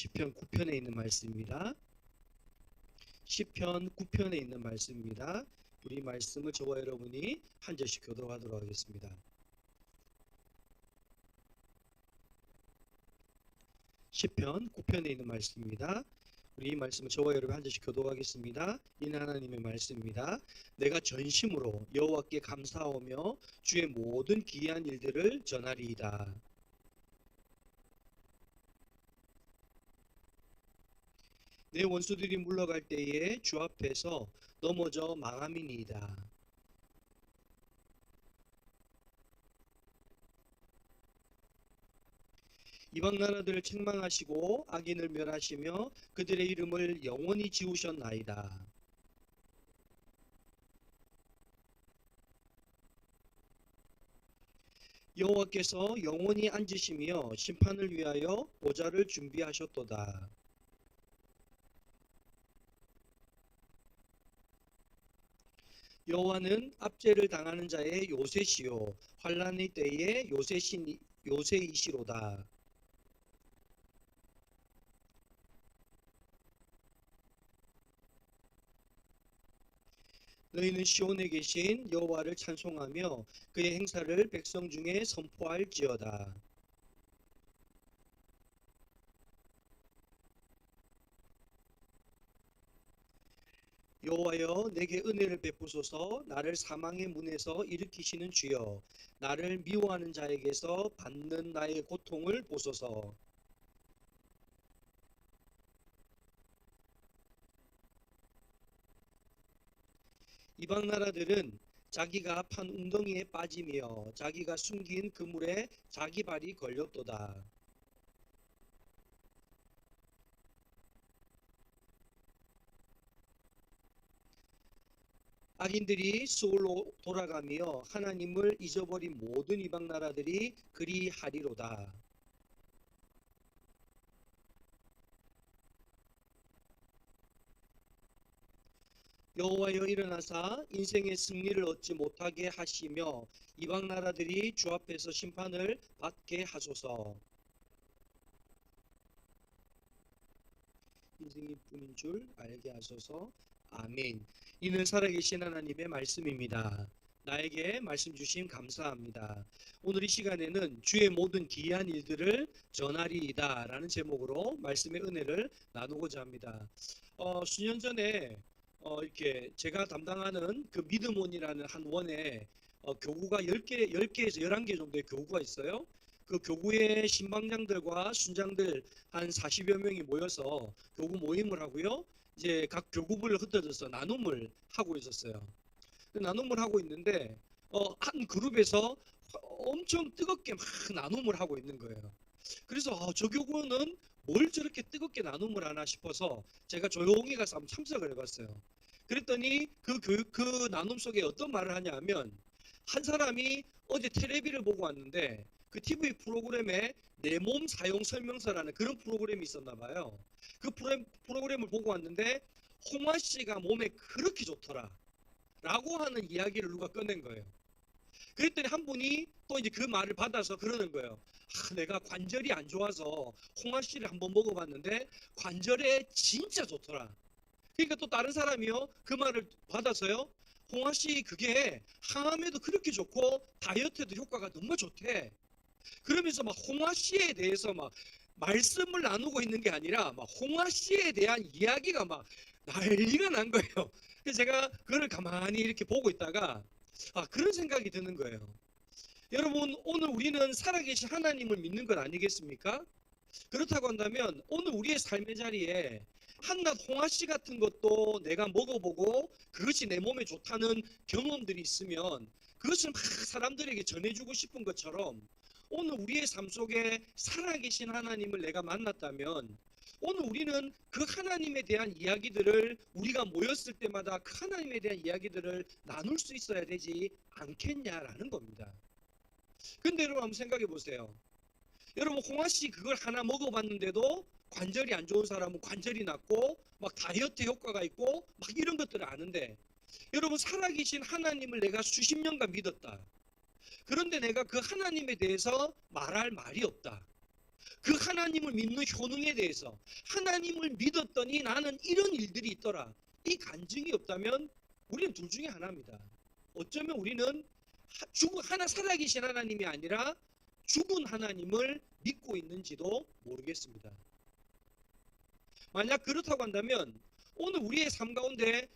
시편 9편에 있는 말씀입니다. 시편 9편에 있는 말씀입니다. 우리 말씀을 저와 여러분이 한 절씩 교독하도록 하겠습니다. 시편 9편에 있는 말씀입니다. 우리 이 말씀을 저와 여러분 한 절씩 교독하겠습니다. 이는 하나님의 말씀입니다. 내가 전심으로 여호와께 감사하며 주의 모든 기이한 일들을 전하리이다. 내 원수들이 물러갈 때에 주 앞에서 넘어져 망함이니이다. 이방 나라들을 책망하시고 악인을 멸하시며 그들의 이름을 영원히 지우셨나이다. 여호와께서 영원히 앉으시며 심판을 위하여 보좌를 준비하셨도다. 여호와는 압제를 당하는 자의 요새시요 환난의 때에 요새이시로다. 너희는 시온에 계신 여호와를 찬송하며 그의 행사를 백성 중에 선포할지어다. 여호와여 내게 은혜를 베푸소서. 나를 사망의 문에서 일으키시는 주여 나를 미워하는 자에게서 받는 나의 고통을 보소서. 이방 나라들은 자기가 판 웅덩이에 빠지며 자기가 숨긴 그물에 자기 발이 걸렸도다. 악인들이 수월로 돌아가며 하나님을 잊어버린 모든 이방 나라들이 그리하리로다. 여호와여 일어나사 인생의 승리를 얻지 못하게 하시며 이방 나라들이 주 앞에서 심판을 받게 하소서. 인생이 뿐인 줄 알게 하소서. 아멘. 이는 살아계신 하나님의 말씀입니다. 나에게 말씀 주심 감사합니다. 오늘 이 시간에는 주의 모든 기이한 일들을 전하리이다 라는 제목으로 말씀의 은혜를 나누고자 합니다. 수년 전에 이렇게 제가 담당하는 그 믿음원이라는 한 원에 교구가 10개에서 11개 정도의 교구가 있어요. 그 교구의 신방장들과 순장들 한 40여 명이 모여서 교구 모임을 하고요. 이제 각 교구별로 흩어져서 나눔을 하고 있었어요. 나눔을 하고 있는데 한 그룹에서 엄청 뜨겁게 막 나눔을 하고 있는 거예요. 그래서 저 교구는 뭘 저렇게 뜨겁게 나눔을 하나 싶어서 제가 조용히 가서 한번 참석을 해봤어요. 그랬더니 그 나눔 속에 어떤 말을 하냐면 한 사람이 어제 텔레비를 보고 왔는데 그 TV 프로그램에 내 몸 사용 설명서라는 그런 프로그램이 있었나 봐요. 그 프로그램을 보고 왔는데 홍화 씨가 몸에 그렇게 좋더라 라고 하는 이야기를 누가 꺼낸 거예요. 그랬더니 한 분이 또 이제 그 말을 받아서 그러는 거예요. 내가 관절이 안 좋아서 홍화 씨를 한번 먹어봤는데 관절에 진짜 좋더라. 그러니까 또 다른 사람이요 그 말을 받아서요 홍화 씨 그게 항암에도 그렇게 좋고 다이어트에도 효과가 너무 좋대. 그러면서 막 홍화 씨에 대해서 막 말씀을 나누고 있는 게 아니라 막 홍화 씨에 대한 이야기가 막 난리가 난 거예요. 그래서 제가 그걸 가만히 이렇게 보고 있다가 그런 생각이 드는 거예요. 여러분 오늘 우리는 살아계신 하나님을 믿는 것 아니겠습니까? 그렇다고 한다면 오늘 우리의 삶의 자리에 한낱 홍화씨 같은 것도 내가 먹어보고 그것이 내 몸에 좋다는 경험들이 있으면 그것을 막 사람들에게 전해주고 싶은 것처럼 오늘 우리의 삶 속에 살아계신 하나님을 내가 만났다면 오늘 우리는 그 하나님에 대한 이야기들을 우리가 모였을 때마다 그 하나님에 대한 이야기들을 나눌 수 있어야 되지 않겠냐라는 겁니다. 근데 여러분 한번 생각해 보세요. 여러분 홍화씨 그걸 하나 먹어봤는데도 관절이 안 좋은 사람은 관절이 낫고 막 다이어트 효과가 있고 막 이런 것들을 아는데 여러분 살아계신 하나님을 내가 수십 년간 믿었다. 그런데 내가 그 하나님에 대해서 말할 말이 없다. 그 하나님을 믿는 효능에 대해서 하나님을 믿었더니 나는 이런 일들이 있더라. 이 간증이 없다면 우리는 둘 중에 하나입니다. 어쩌면 우리는 하나 살아계신 하나님이 아니라 죽은 하나님을 믿고 있는지도 모르겠습니다. 만약 그렇다고 한다면 오늘 우리의 삶 가운데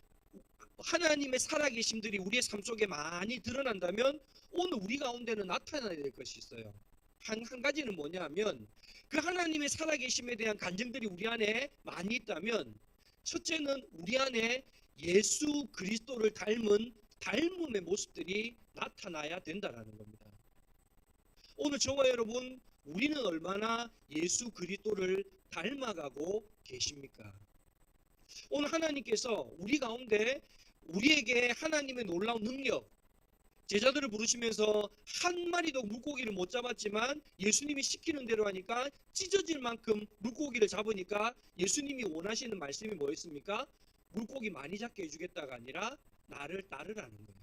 하나님의 살아계심들이 우리의 삶 속에 많이 드러난다면 오늘 우리 가운데는 나타나야 될 것이 있어요. 한 가지는 뭐냐 하면 그 하나님의 살아계심에 대한 간증들이 우리 안에 많이 있다면 첫째는 우리 안에 예수 그리스도를 닮음의 모습들이 나타나야 된다는 겁니다. 오늘 저와 여러분, 우리는 얼마나 예수 그리스도를 닮아가고 계십니까? 오늘 하나님께서 우리 가운데 우리에게 하나님의 놀라운 능력, 제자들을 부르시면서 한 마리도 물고기를 못 잡았지만 예수님이 시키는 대로 하니까 찢어질 만큼 물고기를 잡으니까 예수님이 원하시는 말씀이 뭐였습니까? 물고기 많이 잡게 해주겠다가 아니라 나를 따르라는 거예요.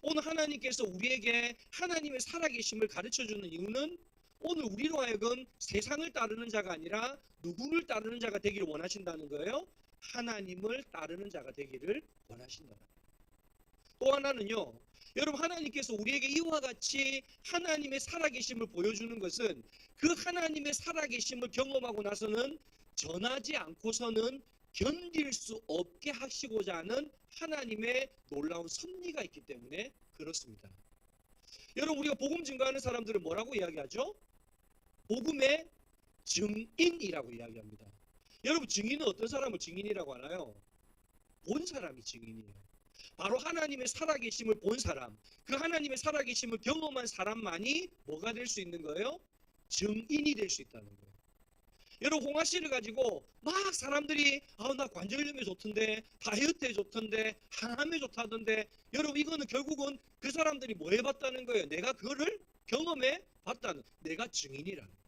오늘 하나님께서 우리에게 하나님의 살아계심을 가르쳐주는 이유는 오늘 우리로 하여금 세상을 따르는 자가 아니라 누구를 따르는 자가 되기를 원하신다는 거예요. 하나님을 따르는 자가 되기를 원하신다는 거예요. 또 하나는요, 여러분, 하나님께서 우리에게 이와 같이 하나님의 살아계심을 보여주는 것은 그 하나님의 살아계심을 경험하고 나서는 전하지 않고서는 견딜 수 없게 하시고자 하는 하나님의 놀라운 섭리가 있기 때문에 그렇습니다. 여러분, 우리가 복음 증거하는 사람들은 뭐라고 이야기하죠? 복음의 증인이라고 이야기합니다. 여러분, 증인은 어떤 사람을 증인이라고 하나요? 본 사람이 증인이에요. 바로 하나님의 살아계심을 본 사람, 그 하나님의 살아계심을 경험한 사람만이 뭐가 될 수 있는 거예요? 증인이 될 수 있다는 거예요. 여러분, 홍화씨를 가지고 막 사람들이 나 관절염에 좋던데, 다이어트에 좋던데, 항암에 좋다던데, 여러분, 이거는 결국은 그 사람들이 뭐 해봤다는 거예요? 내가 그거를 경험해 봤다는, 내가 증인이라는 거예요.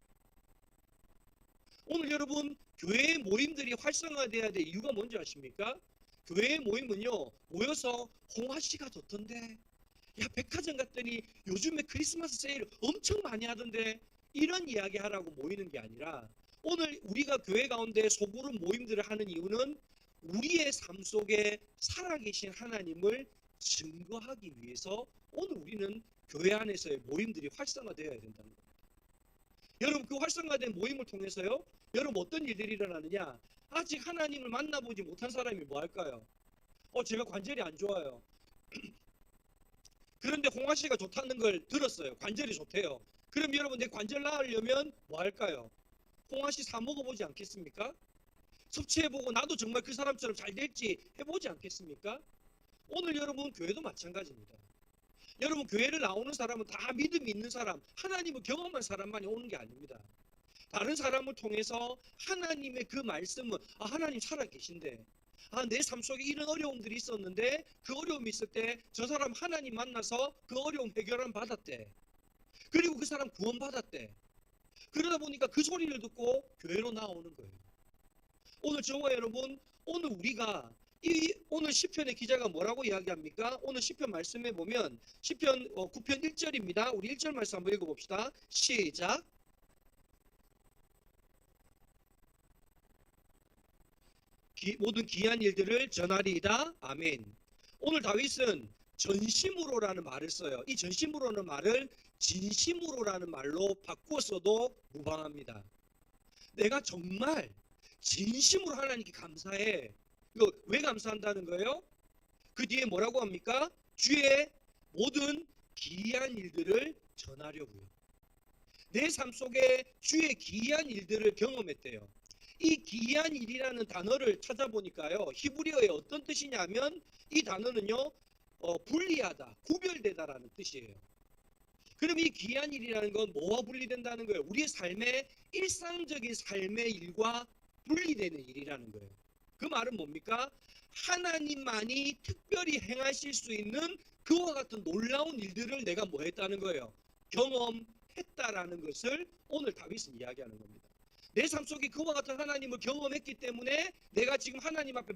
오늘 여러분, 교회 모임들이 활성화돼야 될 이유가 뭔지 아십니까? 교회 모임은요, 모여서 홍화씨가 좋던데, 야, 백화점 갔더니 요즘에 크리스마스 세일 엄청 많이 하던데, 이런 이야기 하라고 모이는 게 아니라, 오늘 우리가 교회 가운데 소그룹 모임들을 하는 이유는 우리의 삶 속에 살아계신 하나님을 증거하기 위해서 오늘 우리는 교회 안에서의 모임들이 활성화되어야 된다는 겁니다. 여러분, 그 활성화된 모임을 통해서요, 여러분 어떤 일들이 일어나느냐? 아직 하나님을 만나보지 못한 사람이 뭐 할까요? 제가 관절이 안 좋아요. 그런데 홍화씨가 좋다는 걸 들었어요. 관절이 좋대요. 그럼 여러분, 내 관절 나으려면 뭐 할까요? 홍화씨 사 먹어보지 않겠습니까? 섭취해보고 나도 정말 그 사람처럼 잘 될지 해보지 않겠습니까? 오늘 여러분, 교회도 마찬가지입니다. 여러분, 교회를 나오는 사람은 다 믿음이 있는 사람, 하나님을 경험한 사람만이 오는 게 아닙니다. 다른 사람을 통해서 하나님의 그 말씀은 하나님 살아계신데, 내 삶 속에 이런 어려움들이 있었는데 그 어려움이 있을 때 저 사람 하나님 만나서 그 어려움 해결을 받았대. 그리고 그 사람 구원 받았대. 그러다 보니까 그 소리를 듣고 교회로 나오는 거예요. 오늘 저와 여러분, 오늘 우리가 오늘 시편의 기자가 뭐라고 이야기합니까? 오늘 시편 말씀에 보면 시편 9편 1절입니다. 우리 1절 말씀 한번 읽어봅시다. 시작. 모든 귀한 일들을 전하리이다. 아멘. 오늘 다윗은 전심으로라는 말을 써요. 이 전심으로는 말을 진심으로라는 말로 바꾸었어도 무방합니다. 내가 정말 진심으로 하나님께 감사해. 이거 왜 감사한다는 거예요? 그 뒤에 뭐라고 합니까? 주의 모든 기이한 일들을 전하려고요. 내 삶 속에 주의 기이한 일들을 경험했대요. 이 기이한 일이라는 단어를 찾아보니까요, 히브리어의 어떤 뜻이냐면 이 단어는요, 분리하다, 구별되다라는 뜻이에요. 그럼 이 기이한 일이라는 건 뭐와 분리된다는 거예요? 우리의 삶의 일상적인 삶의 일과 분리되는 일이라는 거예요. 그 말은 뭡니까? 하나님만이 특별히 행하실 수 있는 그와 같은 놀라운 일들을 내가 뭐 했다는 거예요? 경험했다라는 것을 오늘 다윗은 이야기하는 겁니다. 내 삶 속에 그와 같은 하나님을 경험했기 때문에 내가 지금 하나님 앞에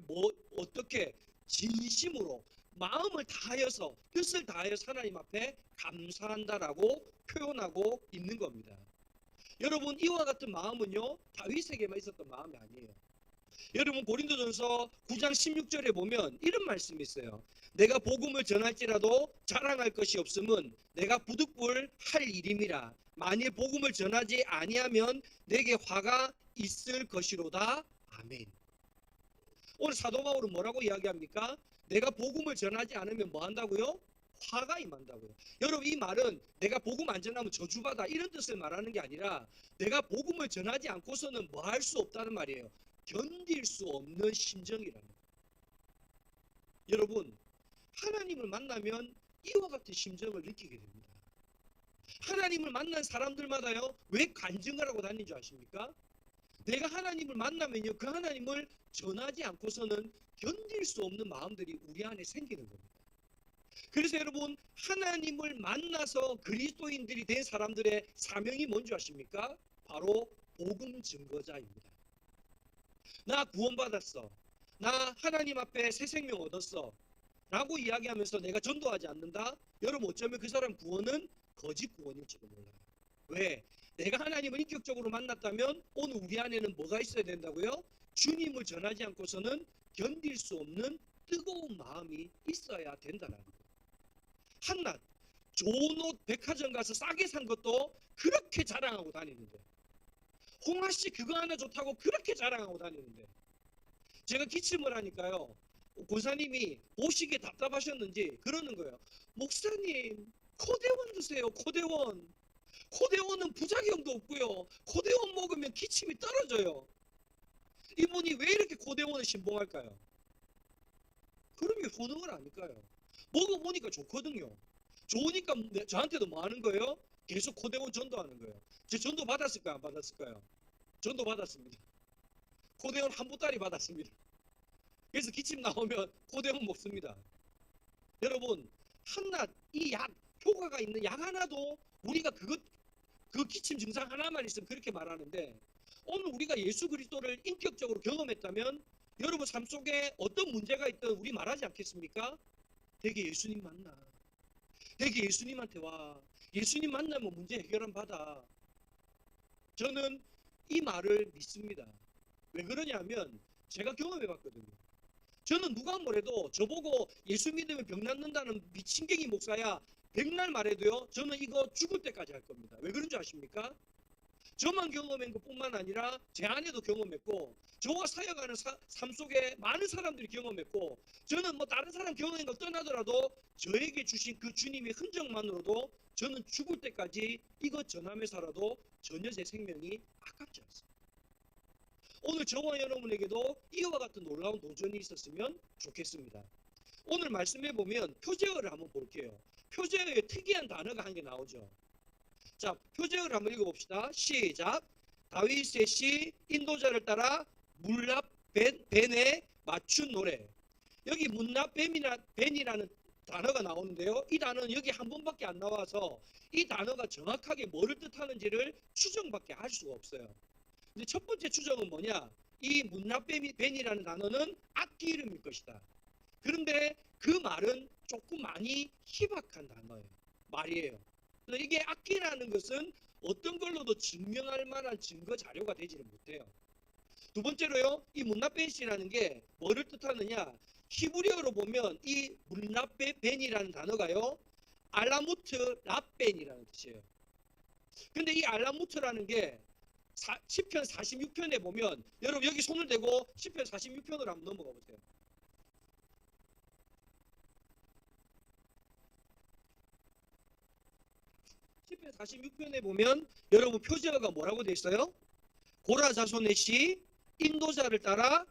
어떻게 진심으로 마음을 다하여서 뜻을 다하여서 하나님 앞에 감사한다라고 표현하고 있는 겁니다. 여러분 이와 같은 마음은요 다윗에게만 있었던 마음이 아니에요. 여러분 고린도전서 9장 16절에 보면 이런 말씀이 있어요. 내가 복음을 전할지라도 자랑할 것이 없음은 내가 부득불할 일임이라. 만일 복음을 전하지 아니하면 내게 화가 있을 것이로다. 아멘. 오늘 사도 바울은 뭐라고 이야기합니까? 내가 복음을 전하지 않으면 뭐 한다고요? 화가 임한다고요. 여러분 이 말은 내가 복음 안 전하면 저주받아 이런 뜻을 말하는 게 아니라 내가 복음을 전하지 않고서는 뭐 할 수 없다는 말이에요. 견딜 수 없는 심정이라는 거예요. 여러분 하나님을 만나면 이와 같은 심정을 느끼게 됩니다. 하나님을 만난 사람들마다요 왜 간증을 하고 다니는 줄 아십니까? 내가 하나님을 만나면요 그 하나님을 전하지 않고서는 견딜 수 없는 마음들이 우리 안에 생기는 겁니다. 그래서 여러분 하나님을 만나서 그리스도인들이 된 사람들의 사명이 뭔지 아십니까? 바로 복음 증거자입니다. 나 구원받았어. 나 하나님 앞에 새 생명 얻었어. 라고 이야기하면서 내가 전도하지 않는다? 여러분 어쩌면 그 사람 구원은 거짓 구원일지도 몰라요. 왜? 내가 하나님을 인격적으로 만났다면 오늘 우리 안에는 뭐가 있어야 된다고요? 주님을 전하지 않고서는 견딜 수 없는 뜨거운 마음이 있어야 된다는 거예요. 한낱 좋은 옷 백화점 가서 싸게 산 것도 그렇게 자랑하고 다니는데, 홍아씨 그거 하나 좋다고 그렇게 자랑하고 다니는데, 제가 기침을 하니까요 권사님이 보시기에 답답하셨는지 그러는 거예요. 목사님 코대원 드세요. 코대원은 부작용도 없고요, 코대원 먹으면 기침이 떨어져요. 이분이 왜 이렇게 코대원을 신봉할까요? 그럼요 효능을 아닐까요? 먹어보니까 좋거든요. 좋으니까 저한테도 뭐 하는 거예요? 계속 코대원 전도하는 거예요. 제 전도 받았을까요? 안 받았을까요? 전도 받았습니다. 코대원 한 보따리 받았습니다. 그래서 기침 나오면 코대원 먹습니다. 여러분 한낱 이 약 효과가 있는 약 하나도 우리가 그 기침 증상 하나만 있으면 그렇게 말하는데, 오늘 우리가 예수 그리스도를 인격적으로 경험했다면 여러분 삶 속에 어떤 문제가 있든 우리 말하지 않겠습니까? 내게 예수님 만나. 내게 예수님한테 와. 예수님 만나면 문제 해결은 받아. 저는 이 말을 믿습니다. 왜 그러냐면 제가 경험해 봤거든요. 저는 누가 뭐래도 저보고 예수 믿으면 병 낫는다는 미친갱이 목사야 백날 말해도요 저는 이거 죽을 때까지 할 겁니다. 왜 그런 줄 아십니까? 저만 경험한 것뿐만 아니라 제 아내도 경험했고 저와 사역하는 삶 속에 많은 사람들이 경험했고, 저는 뭐 다른 사람 경험한 걸 떠나더라도 저에게 주신 그 주님의 흔적만으로도 저는 죽을 때까지 이것 전하면서라도 전혀 제 생명이 아깝지 않습니다. 오늘 저와 여러분에게도 이와 같은 놀라운 도전이 있었으면 좋겠습니다. 오늘 말씀해 보면 표제어를 한번 볼게요. 표제어에 특이한 단어가 한 개 나오죠. 자, 표제어를 한번 읽어봅시다. 시작. 다윗의 시 인도자를 따라 문납벤에 맞춘 노래. 여기 문납벤이라는 단어가 나오는데요. 이 단어는 여기 한 번밖에 안 나와서 이 단어가 정확하게 뭐를 뜻하는지를 추정밖에 할 수가 없어요. 근데 첫 번째 추정은 뭐냐? 이 문납벤이라는 단어는 악기 이름일 것이다. 그런데 그 말은 조금 많이 희박한 단어예요. 말이에요. 이게 악기라는 것은 어떤 걸로도 증명할 만한 증거 자료가 되지를 못해요. 두 번째로요, 이 문납벤이라는 게 뭐를 뜻하느냐? 히브리어로 보면 이 문납벤이라는 단어가요, 알라무트 랍벤이라는 뜻이에요. 근데 이 알라무트라는 게 시편 46편에 보면, 여러분 여기 손을 대고 시편 46편으로 한번 넘어가 보세요. 시편 46편에 보면 여러분 표제어가 뭐라고 되어 있어요? 고라 자손의 시 인도자를 따라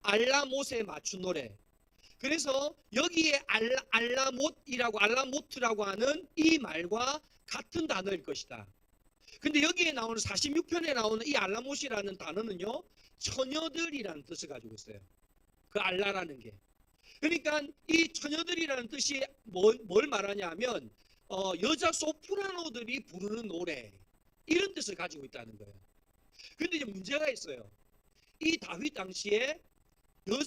알라못에 맞춘 노래. 그래서 여기에 알라모트라고 하는 이 말과 같은 단어일 것이다. 근데 여기에 나오는 46편에 나오는 이 알라못이라는 단어는요, 처녀들이라는 뜻을 가지고 있어요. 그 알라라는 게. 그러니까 이 처녀들이라는 뜻이 뭘 말하냐 하면 여자 소프라노들이 부르는 노래, 이런 뜻을 가지고 있다는 거예요. 근데 이제 문제가 있어요. 이 다윗 당시에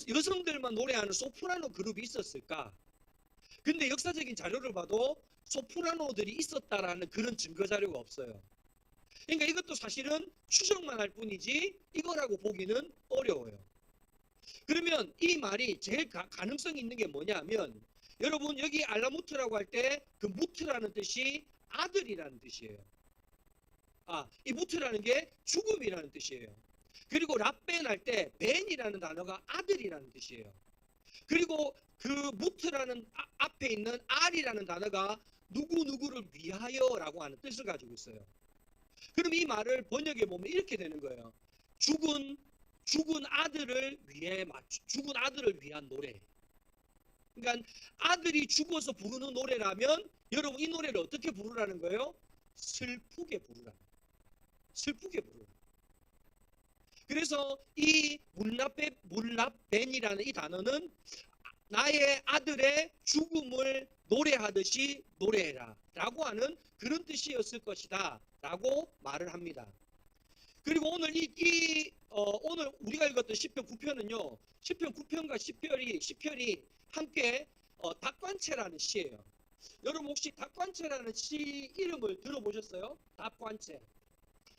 여성들만 노래하는 소프라노 그룹이 있었을까? 근데 역사적인 자료를 봐도 소프라노들이 있었다라는 그런 증거 자료가 없어요. 그러니까 이것도 사실은 추정만 할 뿐이지 이거라고 보기는 어려워요. 그러면 이 말이 제일 가능성이 있는 게 뭐냐면, 여러분 여기 알라무트라고 할 때 그 무트라는 뜻이 아들이라는 뜻이에요. 이 무트라는 게 죽음이라는 뜻이에요. 그리고 랍벤 할 때 벤이라는 단어가 아들이라는 뜻이에요. 그리고 그 무트라는 앞에 있는 알이라는 단어가 누구누구를 위하여라고 하는 뜻을 가지고 있어요. 그럼 이 말을 번역해 보면 이렇게 되는 거예요. 죽은 아들을 죽은 아들을 위한 노래. 그러니까 아들이 죽어서 부르는 노래라면 여러분 이 노래를 어떻게 부르라는 거예요? 슬프게 부르라. 슬프게 부르라. 그래서 이 물랍벤이라는 이 단어는 나의 아들의 죽음을 노래하듯이 노래해라 라고 하는 그런 뜻이었을 것이다 라고 말을 합니다. 그리고 오늘 오늘 우리가 읽었던 시편 9편은요, 시편 9편과 10편이 함께 닭관체라는 시예요. 여러분 혹시 닭관체라는 시 이름을 들어보셨어요?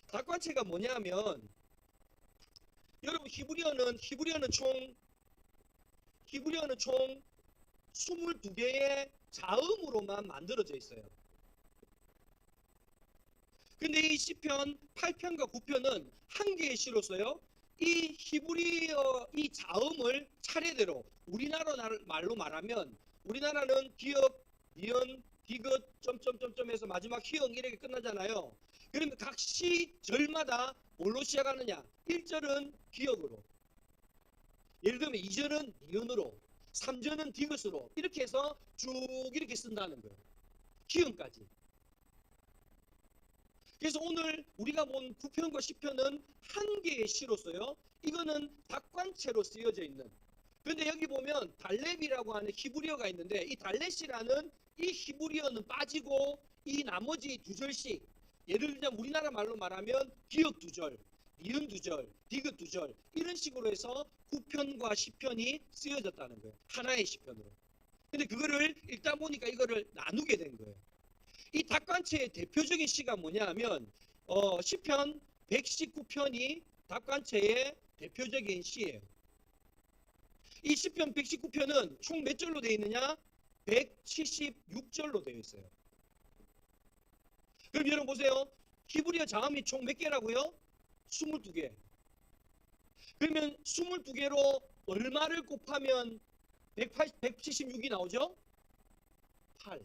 닭관체가 뭐냐면, 여러분 히브리어는 총 22개의 자음으로만 만들어져 있어요. 근데 이 시편 8편과 9편은 한 개의 시로서요, 이 히브리어 이 자음을 차례대로 우리나라 말로 말하면, 우리나라는 기역, 니은, 디귿, 점점점점에서 마지막 희영 이렇게 끝나잖아요. 그러면 각 시절마다 뭘로 시작하느냐? 1절은 기역으로, 예를 들면 2절은 니은으로, 3절은 디귿으로 이렇게 해서 쭉 이렇게 쓴다는 거예요. 기음까지. 그래서 오늘 우리가 본 9편과 10편은 한 개의 시로서요, 이거는 닭관체로 쓰여져 있는. 그런데 여기 보면 달렙이라고 하는 히브리어가 있는데, 이 달렛이라는 이 히브리어는 빠지고 이 나머지 두 절씩, 예를 들면 우리나라 말로 말하면 기역 두 절, 니은 두 절, 디귿 두 절 이런 식으로 해서 9편과 10편이 쓰여졌다는 거예요. 하나의 시편으로. 근데 그거를 읽다 보니까 이거를 나누게 된 거예요. 이 닭관체의 대표적인 시가 뭐냐 하면 시편 119편이 닭관체의 대표적인 시예요. 이 시편 119편은 총 몇 절로 되어 있느냐? 176절로 되어 있어요. 그럼 여러분 보세요. 히브리어 자음이 총 몇 개라고요? 22개. 그러면 22개로 얼마를 곱하면 176이 나오죠? 8.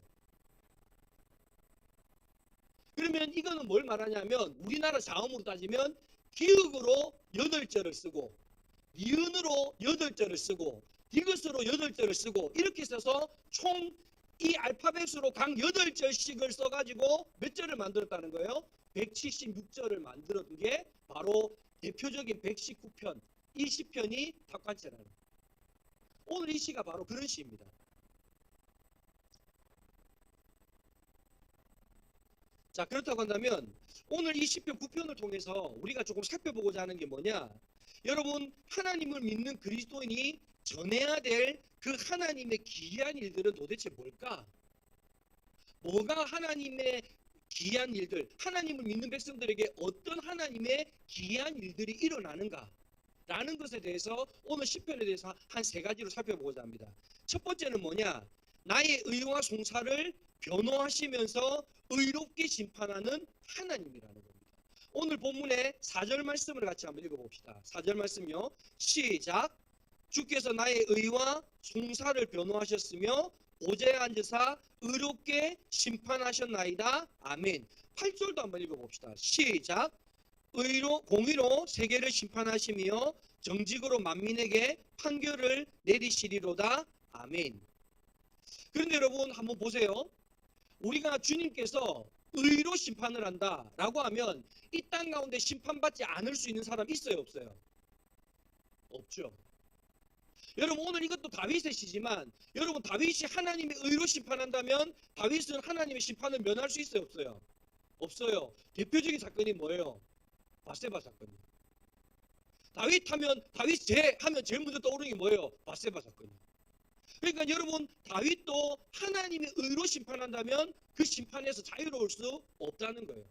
그러면 이거는 뭘 말하냐면, 우리나라 자음으로 따지면 기역으로 8절을 쓰고, 니은으로 8절을 쓰고, 디귿으로 8절을 쓰고 이렇게 써서 총 이 알파벳으로 각 8절씩을 써가지고 몇 절을 만들었다는 거예요? 176절을 만들었던 게 바로 대표적인 119편, 이 시편이 닭관체라는 거예요. 오늘 이 시가 바로 그런 시입니다. 자, 그렇다고 한다면 오늘 이 시편 9편을 통해서 우리가 조금 살펴보고자 하는 게 뭐냐? 여러분, 하나님을 믿는 그리스도인이 전해야 될 그 하나님의 기이한 일들은 도대체 뭘까? 뭐가 하나님의 기이한 일들, 하나님을 믿는 백성들에게 어떤 하나님의 기이한 일들이 일어나는가? 라는 것에 대해서 오늘 시편에 대해서 한 3가지로 살펴보고자 합니다. 첫 번째는 뭐냐? 나의 의와 송사를 변호하시면서 의롭게 심판하는 하나님이라는 겁니다. 오늘 본문의 4절 말씀을 같이 한번 읽어봅시다. 4절 말씀요. 시작. 주께서 나의 의와 송사를 변호하셨으며 보좌에 앉으사 의롭게 심판하셨나이다. 아멘. 8절도 한번 읽어봅시다. 시작. 공의로 세계를 심판하시며 정직으로 만민에게 판결을 내리시리로다. 아멘. 그런데 여러분 한번 보세요. 우리가 주님께서 의로 심판을 한다라고 하면 이 땅 가운데 심판받지 않을 수 있는 사람 있어요, 없어요? 없죠. 여러분 오늘 이것도 다윗의 시지만, 여러분 다윗이 하나님의 의로 심판한다면 다윗은 하나님의 심판을 면할 수 있어요, 없어요? 없어요. 대표적인 사건이 뭐예요? 바세바 사건이에요. 다윗 하면 제일 먼저 떠오르는 게 뭐예요? 바세바 사건이에요. 그러니까 여러분, 다윗도 하나님의 의로 심판한다면 그 심판에서 자유로울 수 없다는 거예요.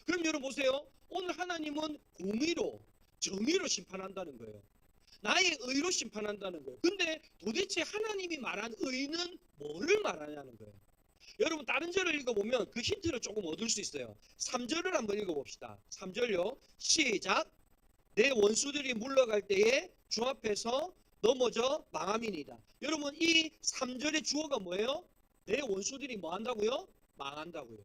그럼 여러분 보세요. 오늘 하나님은 공의로, 정의로 심판한다는 거예요. 나의 의로 심판한다는 거예요. 근데 도대체 하나님이 말한 의는 뭐를 말하냐는 거예요. 여러분 다른 절을 읽어보면 그 힌트를 조금 얻을 수 있어요. 3절을 한번 읽어봅시다. 3절요. 시작. 내 원수들이 물러갈 때에 주 앞에서 넘어져 망함이니이다. 여러분 이 3절의 주어가 뭐예요? 내 원수들이 뭐 한다고요? 망한다고요.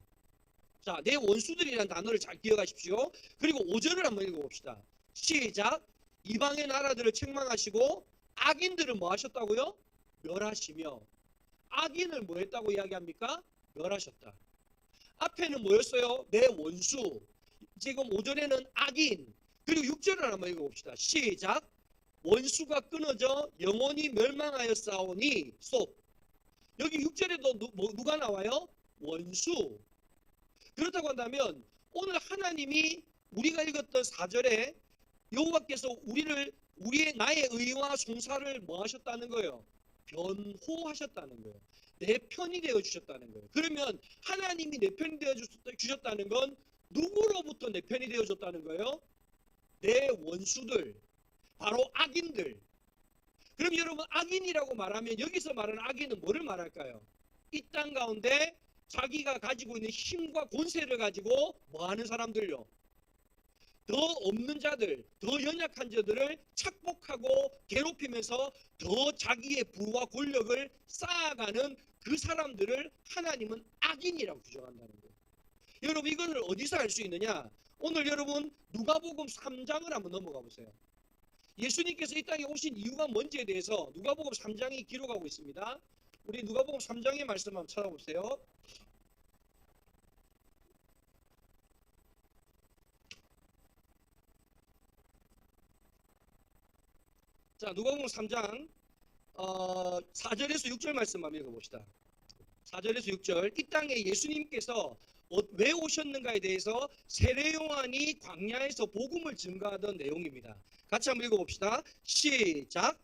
자, 내 원수들이라는 단어를 잘 기억하십시오. 그리고 5절을 한번 읽어봅시다. 시작. 이방의 나라들을 책망하시고 악인들을 뭐 하셨다고요? 멸하시며. 악인을 뭐 했다고 이야기합니까? 멸하셨다. 앞에는 뭐였어요? 내 원수. 지금 5절에는 악인. 그리고 6절을 한번 읽어봅시다. 시작. 원수가 끊어져 영원히 멸망하였사오니 쏙. 여기 6절에도 누가 나와요? 원수. 그렇다고 한다면 오늘 하나님이 우리가 읽었던 4절에 여호와께서 우리의 나의 의와 송사를 뭐 하셨다는 거예요? 변호하셨다는 거예요. 내 편이 되어 주셨다는 거예요. 그러면 하나님이 내 편이 되어 주셨다는 건 누구로부터 내 편이 되어 줬다는 거예요? 내 원수들, 바로 악인들. 그럼 여러분 악인이라고 말하면 여기서 말하는 악인은 뭐를 말할까요? 이 땅 가운데 자기가 가지고 있는 힘과 권세를 가지고 뭐하는 사람들요? 더 없는 자들, 더 연약한 자들을 착복하고 괴롭히면서 더 자기의 부와 권력을 쌓아가는 그 사람들을 하나님은 악인이라고 규정한다는 거예요. 여러분 이것을 어디서 알 수 있느냐? 오늘 여러분 누가복음 3장을 한번 넘어가 보세요. 예수님께서 이 땅에 오신 이유가 뭔지에 대해서 누가복음 3장이 기록하고 있습니다. 우리 누가복음 3장의 말씀 한번 찾아보세요. 자, 누가복음 3장 4절에서 6절 말씀 한번 읽어봅시다. 4절에서 6절. 이 땅에 예수님께서 왜 오셨는가에 대해서 세례 요한이 광야에서 복음을 증거하던 내용입니다. 같이 한번 읽어봅시다. 시작.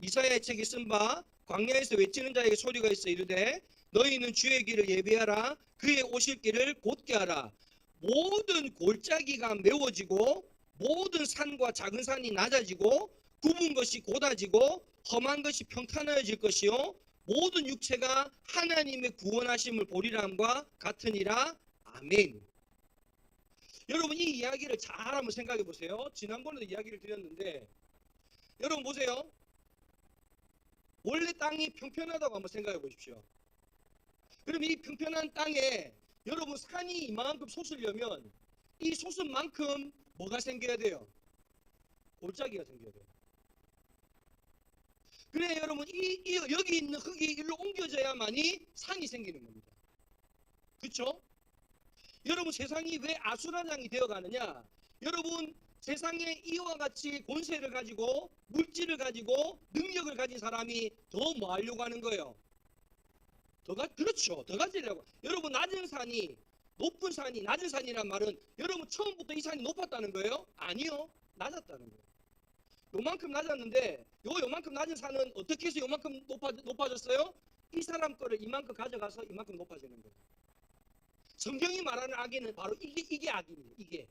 이사야의 책에 쓴 바 광야에서 외치는 자에게 소리가 있어 이르되 너희는 주의 길을 예비하라. 그의 오실 길을 곧게 하라. 모든 골짜기가 메워지고 모든 산과 작은 산이 낮아지고 굽은 것이 곧아지고 험한 것이 평탄하여질 것이요 모든 육체가 하나님의 구원하심을 보리람과 같으니라. 아멘. 여러분 이 이야기를 잘 한번 생각해 보세요. 지난번에도 이야기를 드렸는데 여러분 보세요. 원래 땅이 평평하다고 한번 생각해 보십시오. 그럼 이 평평한 땅에 여러분 산이 이만큼 솟으려면 이 솟은 만큼 뭐가 생겨야 돼요? 골짜기가 생겨야 돼요. 그래 여러분 여기 있는 흙이 일로 옮겨져야만이 산이 생기는 겁니다. 그렇죠? 여러분 세상이 왜 아수라장이 되어가느냐? 여러분 세상에 이와 같이 권세를 가지고 물질을 가지고 능력을 가진 사람이 더 뭐 하려고 하는 거예요? 그렇죠. 더 가지려고. 여러분 낮은 산이 높은 산이 낮은 산이란 말은 여러분 처음부터 이 산이 높았다는 거예요? 아니요. 낮았다는 거예요. 요만큼 낮았는데 요만큼 낮은 산은 어떻게 해서 요만큼 높아졌어요? 이 사람 거를 이만큼 가져가서 이만큼 높아지는 거예요. 성경이 말하는 악인은 바로 이게 악인이에요. 이게.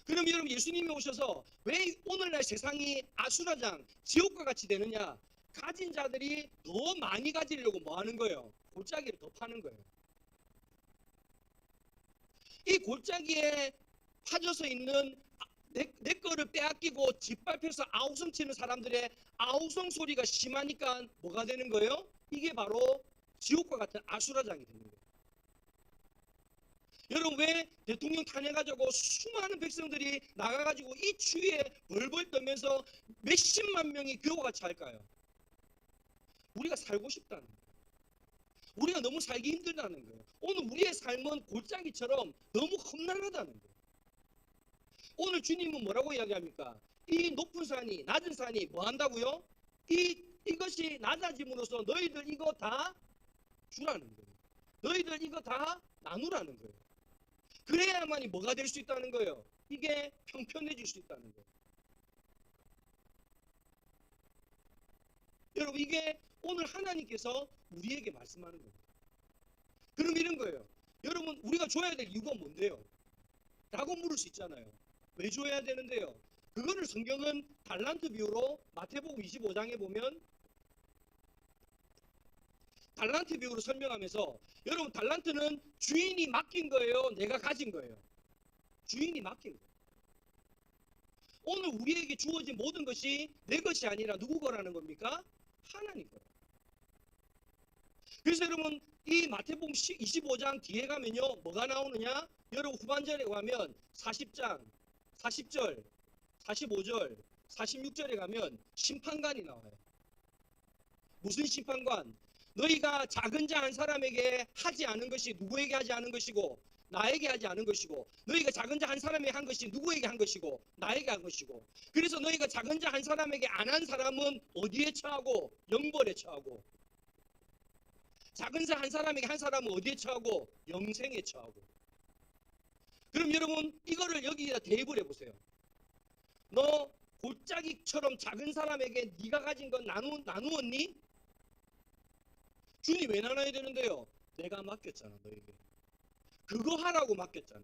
그럼 여러분 예수님이 오셔서 왜 오늘날 세상이 아수라장, 지옥과 같이 되느냐? 가진 자들이 더 많이 가지려고 뭐 하는 거예요? 골짜기를 더 파는 거예요. 이 골짜기에 파져서 있는 내 거를 빼앗기고 짓밟혀서 아우성 치는 사람들의 아우성 소리가 심하니까 뭐가 되는 거예요? 이게 바로 지옥과 같은 아수라장이 되는 거예요. 여러분 왜 대통령 탄핵하자고 수많은 백성들이 나가가지고 이 추위에 벌벌 떨면서 몇십만 명이 그와 같이 할까요? 우리가 살고 싶다는 거예요. 우리가 너무 살기 힘들다는 거예요. 오늘 우리의 삶은 골짜기처럼 너무 험난하다는 거예요. 오늘 주님은 뭐라고 이야기합니까? 이 높은 산이 낮은 산이 뭐 한다고요? 이것이 낮아짐으로써 너희들 이거 다 주라는 거예요. 너희들 이거 다 나누라는 거예요. 그래야만이 뭐가 될 수 있다는 거예요. 이게 평편해질 수 있다는 거예요. 여러분 이게 오늘 하나님께서 우리에게 말씀하는 겁니다. 그럼 이런 거예요. 여러분, 우리가 줘야 될 이유가 뭔데요? 라고 물을 수 있잖아요. 왜 줘야 되는데요? 그거를 성경은 달란트 비유로 마태복음 25장에 보면 달란트 비유로 설명하면서, 여러분, 달란트는 주인이 맡긴 거예요? 내가 가진 거예요? 주인이 맡긴 거예요. 오늘 우리에게 주어진 모든 것이 내 것이 아니라 누구 거라는 겁니까? 하나님 거예요. 그래서 여러분, 이 마태복음 25장 뒤에 가면요, 뭐가 나오느냐? 여러분, 후반절에 가면 40장 40절 45절 46절에 가면 심판관이 나와요. 무슨 심판관? 너희가 작은 자 한 사람에게 하지 않은 것이 누구에게 하지 않은 것이고 나에게 하지 않은 것이고, 너희가 작은 자 한 사람에게 한 것이 누구에게 한 것이고 나에게 한 것이고, 그래서 너희가 작은 자 한 사람에게 안 한 사람은 어디에 처하고? 영벌에 처하고, 작은 자 한 사람에게 한 사람은 어디에 처하고? 영생에 처하고. 그럼 여러분, 이거를 여기다 대입을 해보세요. 너 골짜기처럼 작은 사람에게 네가 가진 건 나누었니? 주님 왜 나눠야 되는데요? 내가 맡겼잖아, 너에게. 그거 하라고 맡겼잖아.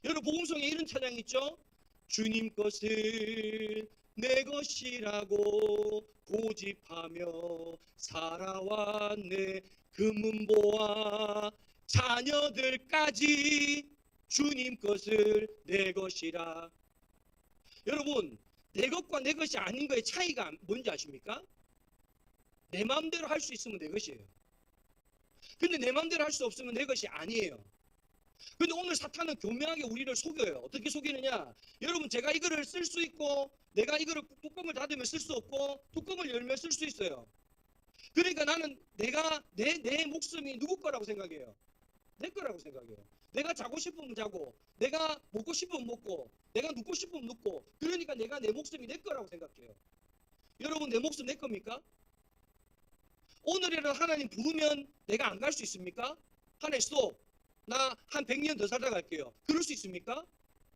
여러분, 복음성에 이런 찬양 있죠? 주님 것을 내 것이라고 고집하며 살아왔네. 금은보화 자녀들까지 주님 것을 내 것이라. 여러분, 내 것과 내 것이 아닌 거의 차이가 뭔지 아십니까? 내 마음대로 할 수 있으면 내 것이에요. 근데 내 마음대로 할 수 없으면 내 것이 아니에요. 근데 오늘 사탄은 교묘하게 우리를 속여요. 어떻게 속이느냐? 여러분, 제가 이거를 쓸 수 있고, 내가 이거를 뚜껑을 닫으면 쓸 수 없고, 뚜껑을 열면 쓸 수 있어요. 그러니까 나는 내 목숨이 누구 거라고 생각해요? 내 거라고 생각해요. 내가 자고 싶으면 자고, 내가 먹고 싶으면 먹고, 내가 눕고 싶으면 눕고, 그러니까 내가 내 목숨이 내 거라고 생각해요. 여러분, 내 목숨 내 겁니까? 오늘이라도 하나님 부르면 내가 안 갈 수 있습니까? 하나님 스톱, 나 한 100년 더 살다 갈게요. 그럴 수 있습니까?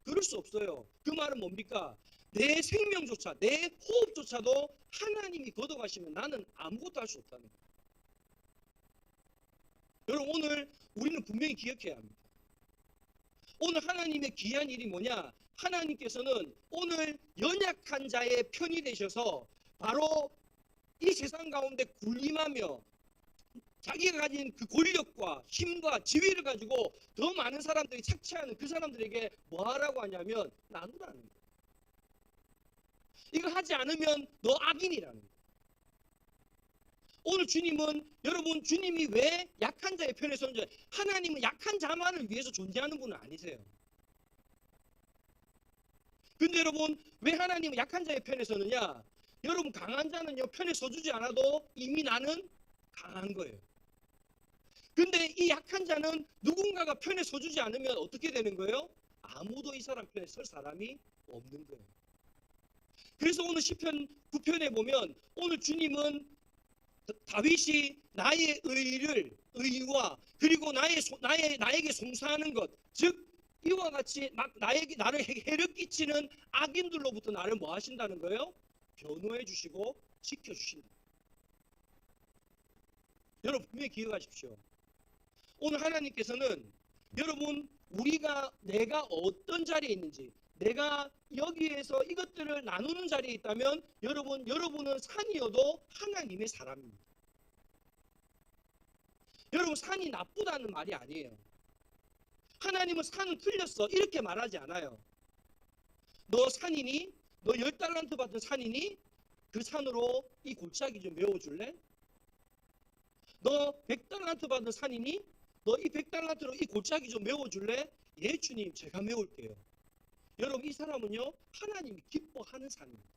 그럴 수 없어요. 그 말은 뭡니까? 내 생명조차, 내 호흡조차도 하나님이 걷어가시면 나는 아무것도 할 수 없다는 거예요. 여러분, 오늘 우리는 분명히 기억해야 합니다. 오늘 하나님의 귀한 일이 뭐냐? 하나님께서는 오늘 연약한 자의 편이 되셔서 바로 이 세상 가운데 군림하며 자기가 가진 그 권력과 힘과 지위를 가지고 더 많은 사람들이 착취하는 그 사람들에게 뭐 하라고 하냐면 나누라는 거예요. 이거 하지 않으면 너 악인이라는 거예요. 오늘 주님은, 여러분, 주님이 왜 약한 자의 편에 서는지, 하나님은 약한 자만을 위해서 존재하는 분은 아니세요. 근데 여러분, 왜 하나님은 약한 자의 편에 서느냐? 여러분, 강한 자는요 편에 서주지 않아도 이미 나는 강한 거예요. 근데 이 약한 자는 누군가가 편에 서주지 않으면 어떻게 되는 거예요? 아무도 이 사람 편에 설 사람이 없는 거예요. 그래서 오늘 시편 9편에 보면 오늘 주님은 다윗이 나의 의와 그리고 나에게 송사하는 것, 즉 이와 같이 막 나를 해를 끼치는 악인들로부터 나를 뭐 하신다는 거예요? 변호해 주시고 지켜 주신다. 여러분, 분명히 기억하십시오. 오늘 하나님께서는 여러분, 내가 어떤 자리에 있는지, 내가 여기에서 이것들을 나누는 자리에 있다면 여러분은 산이어도 하나님의 사람입니다. 여러분, 산이 나쁘다는 말이 아니에요. 하나님은 산은 틀렸어 이렇게 말하지 않아요. 너 산이니? 너 10달란트 받은 산이니? 그 산으로 이 골짜기 좀 메워줄래? 너 100달란트 받은 산이니? 너 이 100달란트로 이 골짜기 좀 메워줄래? 예, 주님, 제가 메울게요. 여러분, 이 사람은요 하나님이 기뻐하는 산입니다.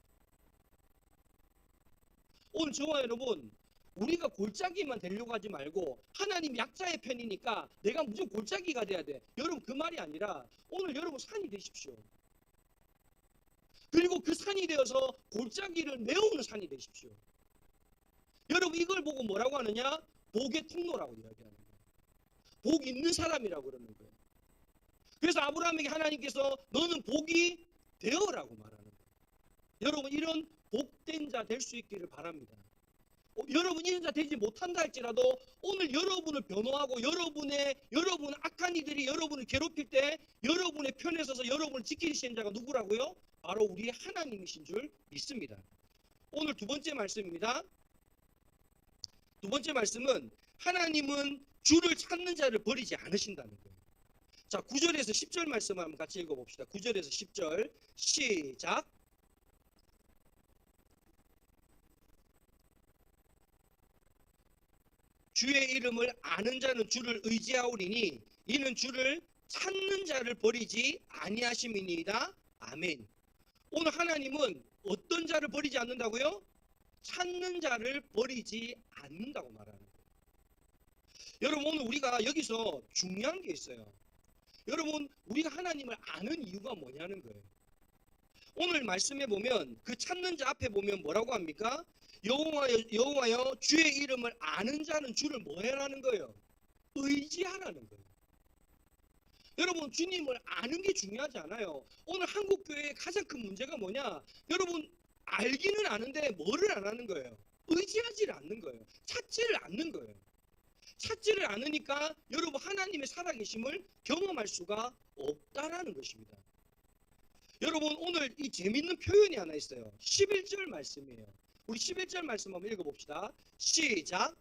오늘 저와 여러분, 우리가 골짜기만 되려고 하지 말고 하나님 약자의 편이니까 내가 무조건 골짜기가 돼야 돼. 여러분, 그 말이 아니라 오늘 여러분 산이 되십시오. 그리고 그 산이 되어서 골짜기를 메우는 산이 되십시오. 여러분, 이걸 보고 뭐라고 하느냐? 복의 통로라고 이야기하는 거예요. 복 있는 사람이라고 그러는 거예요. 그래서 아브라함에게 하나님께서 너는 복이 되어라고 말하는 거예요. 여러분, 이런 복된 자 될 수 있기를 바랍니다. 여러분 이런 자 되지 못한다 할지라도 오늘 여러분을 변호하고 여러분 악한 이들이 여러분을 괴롭힐 때 여러분의 편에 서서 여러분을 지키시는 자가 누구라고요? 바로 우리 하나님이신 줄 믿습니다. 오늘 두 번째 말씀입니다. 두 번째 말씀은 하나님은 주를 찾는 자를 버리지 않으신다는 거예요. 자, 9절에서 10절 말씀을 한번 같이 읽어봅시다. 9절에서 10절 시작. 주의 이름을 아는 자는 주를 의지하오리니 이는 주를 찾는 자를 버리지 아니하심이니이다. 아멘. 오늘 하나님은 어떤 자를 버리지 않는다고요? 찾는 자를 버리지 않는다고 말하는 거예요. 여러분 오늘 우리가 여기서 중요한 게 있어요. 여러분 우리가 하나님을 아는 이유가 뭐냐는 거예요. 오늘 말씀에 보면 그 찾는 자 앞에 보면 뭐라고 합니까? 여호와여 주의 이름을 아는 자는 주를 뭐 해라는 거예요? 의지하라는 거예요. 여러분 주님을 아는 게 중요하지 않아요. 오늘 한국교회의 가장 큰 문제가 뭐냐? 여러분 알기는 아는데 뭐를 안 하는 거예요? 의지하지를 않는 거예요. 찾지를 않는 거예요. 찾지를 않으니까 여러분 하나님의 살아계심을 경험할 수가 없다라는 것입니다. 여러분 오늘 이 재밌는 표현이 하나 있어요. 11절 말씀이에요. 우리 11절 말씀 한번 읽어봅시다. 시작.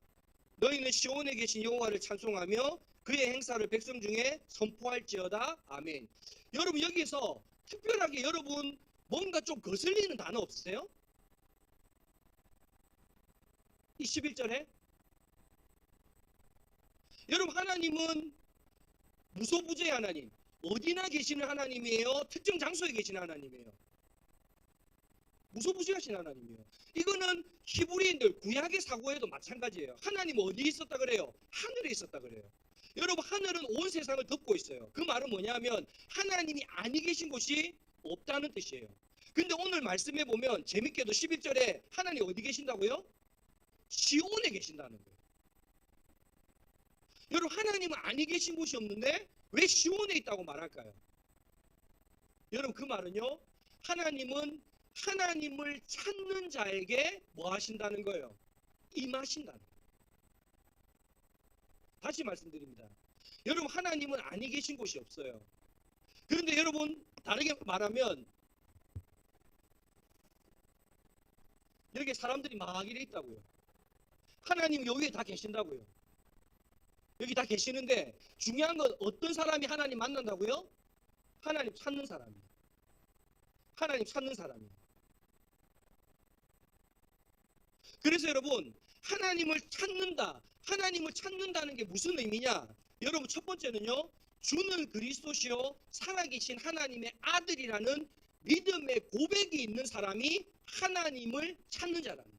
너희는 시온에 계신 여호와를 찬송하며 그의 행사를 백성 중에 선포할지어다. 아멘. 여러분 여기서 특별하게 여러분 뭔가 좀 거슬리는 단어 없으세요? 이 11절에 여러분 하나님은 무소부재의 하나님, 어디나 계시는 하나님이에요? 특정 장소에 계시는 하나님이에요? 무소부재하신 하나님이에요. 이거는 히브리인들 구약의 사고에도 마찬가지예요. 하나님 어디에 있었다 그래요? 하늘에 있었다 그래요. 여러분 하늘은 온 세상을 덮고 있어요. 그 말은 뭐냐면 하나님이 아니 계신 곳이 없다는 뜻이에요. 근데 오늘 말씀해 보면 재밌게도 11절에 하나님 어디 계신다고요? 시온에 계신다는 거예요. 여러분 하나님은 아니 계신 곳이 없는데 왜 시온에 있다고 말할까요? 여러분 그 말은요, 하나님은 하나님을 찾는 자에게 뭐 하신다는 거예요? 임하신다는 거예요. 다시 말씀드립니다. 여러분 하나님은 아니 계신 곳이 없어요. 그런데 여러분 다르게 말하면 여기 사람들이 막 이래 있다고요. 하나님 여기에 다 계신다고요. 여기 다 계시는데 중요한 건 어떤 사람이 하나님 만난다고요? 하나님 찾는 사람이에요. 하나님 찾는 사람이에요. 그래서 여러분 하나님을 찾는다. 하나님을 찾는다는 게 무슨 의미냐? 여러분 첫 번째는요, 주는 그리스도시요 살아계신 하나님의 아들이라는 믿음의 고백이 있는 사람이 하나님을 찾는 자랍니다.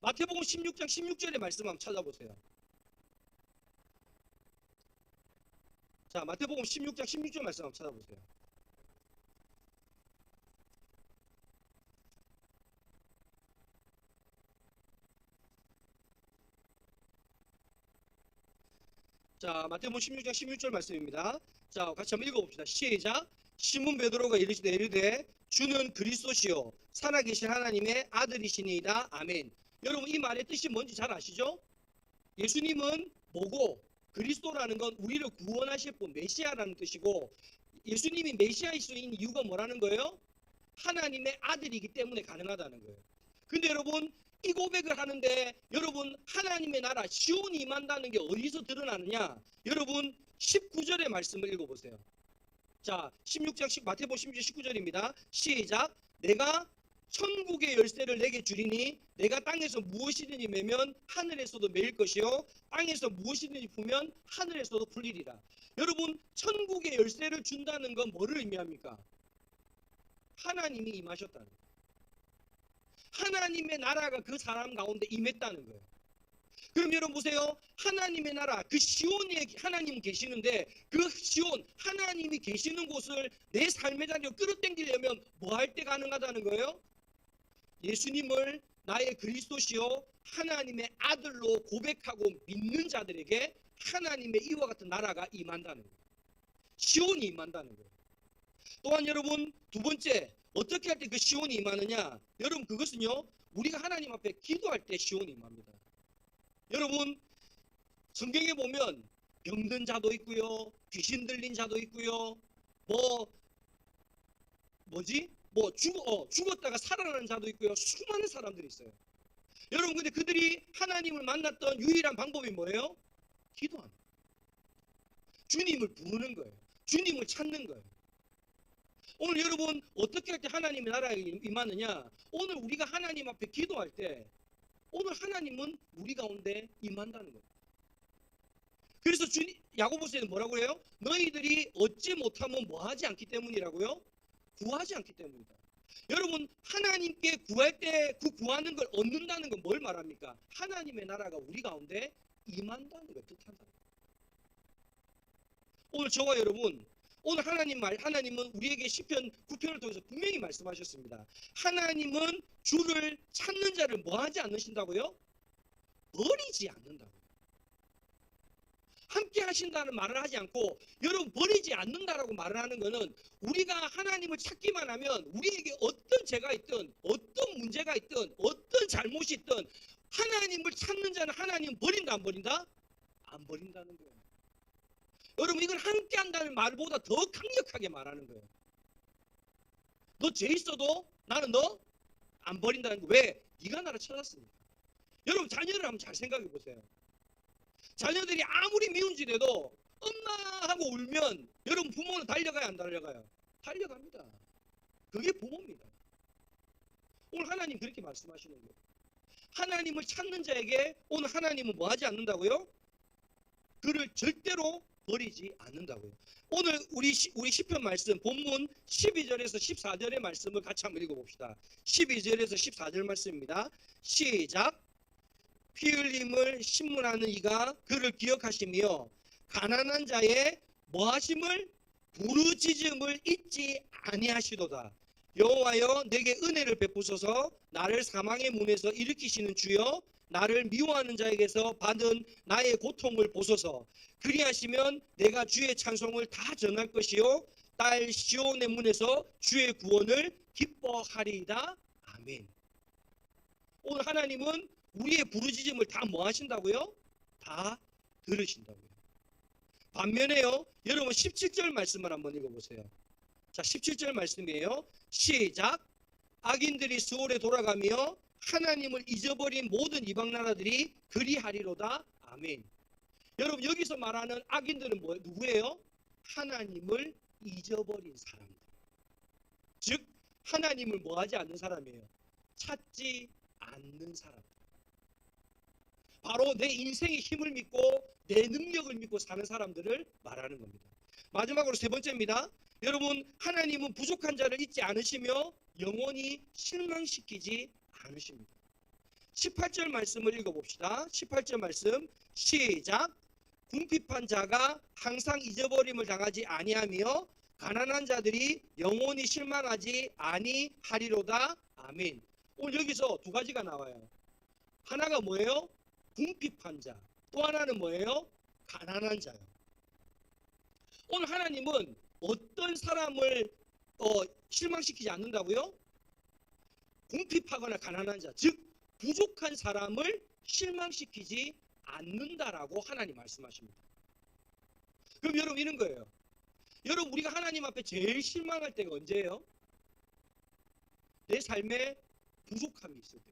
마태복음 16장 16절의 말씀 한번 찾아보세요. 자, 마태복음 16장 16절 말씀 한번 찾아보세요. 자, 마태복음 16장 16절 말씀입니다. 자, 같이 한번 읽어봅시다. 시작. 시몬 베드로가 이르되 주는 그리스도시요 살아계신 하나님의 아들이시니이다. 아멘. 여러분 이 말의 뜻이 뭔지 잘 아시죠? 예수님은 뭐고 그리스도라는 건 우리를 구원하실 분 메시아라는 뜻이고, 예수님이 메시아일 수 있는 이유가 뭐라는 거예요? 하나님의 아들이기 때문에 가능하다는 거예요. 근데 여러분 이 고백을 하는데 여러분 하나님의 나라 시온이 임한다는 게 어디서 드러나느냐? 여러분 19절의 말씀을 읽어보세요. 자, 16장 마태복음 16장 19절입니다. 시작. 내가 천국의 열쇠를 내게 주리니 내가 땅에서 무엇이든지 매면 하늘에서도 매일 것이요 땅에서 무엇이든지 풀면 하늘에서도 풀리리라. 여러분 천국의 열쇠를 준다는 건 뭐를 의미합니까? 하나님이 임하셨다는 거예요. 하나님의 나라가 그 사람 가운데 임했다는 거예요. 그럼 여러분 보세요. 하나님의 나라 그 시온에 하나님 계시는데 그 시온 하나님이 계시는 곳을 내 삶의 자리로 끌어당기려면 뭐 할 때 가능하다는 거예요? 예수님을 나의 그리스도시요 하나님의 아들로 고백하고 믿는 자들에게 하나님의 이와 같은 나라가 임한다는 거예요. 시온이 임한다는 거예요. 또한 여러분 두 번째, 어떻게 할 때 그 시온이 임하느냐? 여러분 그것은요, 우리가 하나님 앞에 기도할 때 시온이 임합니다. 여러분 성경에 보면 병든 자도 있고요, 귀신 들린 자도 있고요, 뭐 죽었다가 살아나는 자도 있고요, 수많은 사람들이 있어요. 여러분 근데 그들이 하나님을 만났던 유일한 방법이 뭐예요? 기도하는 거예요. 주님을 부르는 거예요. 주님을 찾는 거예요. 오늘 여러분 어떻게 할 때 하나님의 나라에 임하느냐? 오늘 우리가 하나님 앞에 기도할 때 오늘 하나님은 우리 가운데 임한다는 거예요. 그래서 야고보서에는 뭐라고 해요? 너희들이 얻지 못하면 뭐하지 않기 때문이라고요? 구하지 않기 때문이다. 여러분 하나님께 구할 때 그 구하는 걸 얻는다는 건 뭘 말합니까? 하나님의 나라가 우리 가운데 임한다는 걸 뜻한다. 오늘 저와 여러분 오늘 하나님은 우리에게 시편 9편을 통해서 분명히 말씀하셨습니다. 하나님은 주를 찾는 자를 뭐하지 않으신다고요? 버리지 않는다고요. 함께 하신다는 말을 하지 않고 여러분 버리지 않는다라고 말을 하는 것은 우리가 하나님을 찾기만 하면 우리에게 어떤 죄가 있든 어떤 문제가 있든 어떤 잘못이 있든 하나님을 찾는 자는 하나님 버린다 안 버린다? 안 버린다는 거예요. 여러분 이건 함께 한다는 말보다 더 강력하게 말하는 거예요. 너 죄 있어도 나는 너 안 버린다는 거. 왜? 네가 나를 찾았으니까. 여러분 자녀를 한번 잘 생각해 보세요. 자녀들이 아무리 미운짓해도 엄마 하고 울면 여러분 부모는 달려가요 안 달려가요? 달려갑니다. 그게 부모입니다. 오늘 하나님 그렇게 말씀하시는 거예요. 하나님을 찾는 자에게 오늘 하나님은 뭐 하지 않는다고요? 그를 절대로 버리지 않는다고요. 오늘 우리 시편 말씀 본문 12절에서 14절의 말씀을 같이 한번 읽어봅시다. 12절에서 14절 말씀입니다. 시작. 피 흘림을 신문하는 이가 그를 기억하시며 가난한 자의 뭐하심을 부르짖음을 잊지 아니하시도다. 여호와여 내게 은혜를 베푸소서. 나를 사망의 문에서 일으키시는 주여 나를 미워하는 자에게서 받은 나의 고통을 보소서. 그리하시면 내가 주의 찬송을 다 전할 것이요 딸 시온의 문에서 주의 구원을 기뻐하리이다. 아멘. 오늘 하나님은 우리의 부르짖음을 다 뭐 하신다고요? 다 들으신다고요. 반면에요, 여러분 17절 말씀을 한번 읽어보세요. 자, 17절 말씀이에요. 시작. 악인들이 수월에 돌아가며 하나님을 잊어버린 모든 이방 나라들이 그리하리로다. 아멘. 여러분 여기서 말하는 악인들은 누구예요? 하나님을 잊어버린 사람들. 즉 하나님을 뭐하지 않는 사람이에요? 찾지 않는 사람. 바로 내 인생의 힘을 믿고 내 능력을 믿고 사는 사람들을 말하는 겁니다. 마지막으로 세 번째입니다. 여러분 하나님은 부족한 자를 잊지 않으시며 영원히 실망시키지 않으십니다. 18절 말씀을 읽어봅시다. 18절 말씀 시작. 궁핍한 자가 항상 잊어버림을 당하지 아니하며 가난한 자들이 영원히 실망하지 아니하리로다. 아멘. 오늘 여기서 두 가지가 나와요. 하나가 뭐예요? 궁핍한 자. 또 하나는 뭐예요? 가난한 자요. 오늘 하나님은 어떤 사람을 실망시키지 않는다고요? 궁핍하거나 가난한 자, 즉 부족한 사람을 실망시키지 않는다라고 하나님 말씀하십니다. 그럼 여러분 이런 거예요. 여러분 우리가 하나님 앞에 제일 실망할 때가 언제예요? 내 삶에 부족함이 있을 때.